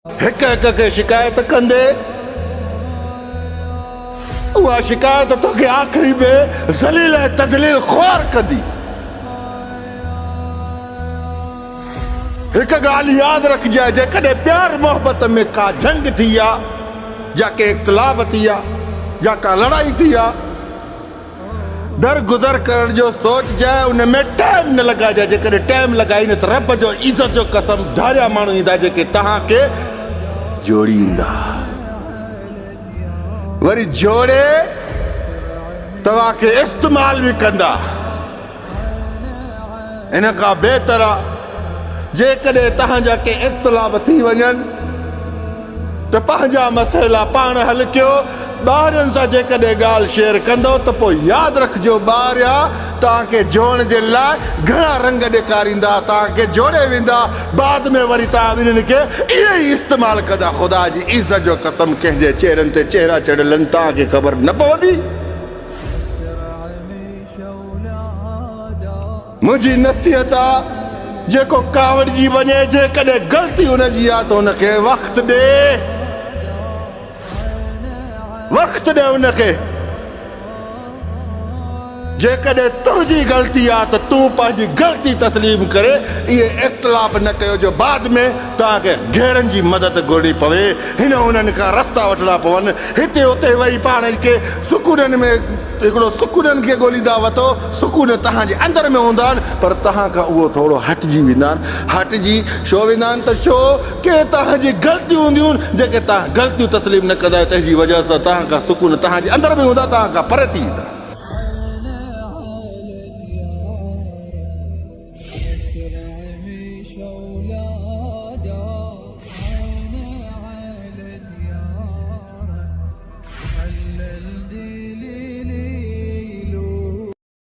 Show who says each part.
Speaker 1: हिक हिक के शिकायत कंदे उहा शिकायत तोखे आख़िरी में ज़लील ऐं तज़लील ख़्वार कंदी। हिक ॻाल्हि यादि रखिजांइ, जेकॾहिं प्यार मोहबत में का जंग थी आहे या के इख़्तिलाफ़ थी आहे या का लड़ाई थी आहे, दरगुज़र करण जो सोचजांइ, उन में टाइम न लॻाइजांइ। जेकॾहिं टाइम लॻाई न त रब जो इज़त जो कसम धारिया माण्हू ईंदा जेके तव्हांखे जोड़ींदा, वरी जोड़े तव्हांखे इस्तेमाल बि कंदा। इन खां बहितर आहे जेकॾहिं तव्हांजा के इख़्तिलाफ़ थी वञनि त पंहिंजा मसइला पाण हल कयो। ॿारनि सां जेकॾहिं ॻाल्हि शेयर कंदो त पोइ यादि रखिजो ॿारिया तव्हांखे जोड़ण जे लाइ घणा रंग ॾेखारींदा, तव्हांखे जोड़े वेंदा, बाद में वरी तव्हां ॿिन्हिनि खे इहो ई इस्तेमालु कंदा। ख़ुदा जी इज़त जो कसम कंहिंजे चेहरनि ते चेहरा चढ़ियल आहिनि, तव्हांखे ख़बर न पवंदी। मुंहिंजी नसीहत आहे जेको कावड़जी वञे, जेकॾहिं ग़लती हुनजी आहे त हुनखे वक़्तु ॾे, वक़्तु ॾे हुनखे। जेकॾहिं तुंहिंजी ग़लती आहे त तूं पंहिंजी ग़लती तस्लीम करे इहे इख़्तिलाफ़ न कयो जो बाद में तव्हांखे घेरनि जी मदद घुरणी पवे, हिन हुननि खां रस्ता वठणा पवनि, हिते उते वेही पाण खे सुकूननि में हिकिड़ो सुकूननि खे ॻोल्हींदा वतो। सुकून तव्हांजे अंदरि में हूंदा आहिनि, पर तव्हां खां उहो थोरो हटिजी वेंदा आहिनि। हटिजी छो वेंदा आहिनि त छो के तव्हांजी ग़लतियूं हूंदियूं आहिनि, जेके तव्हां ग़लतियूं तस्लीम न कंदा, तंहिंजी वजह सां तव्हां खां सुकून तव्हांजे अंदरि में हूंदा, तव्हां खां परे थी वेंदा।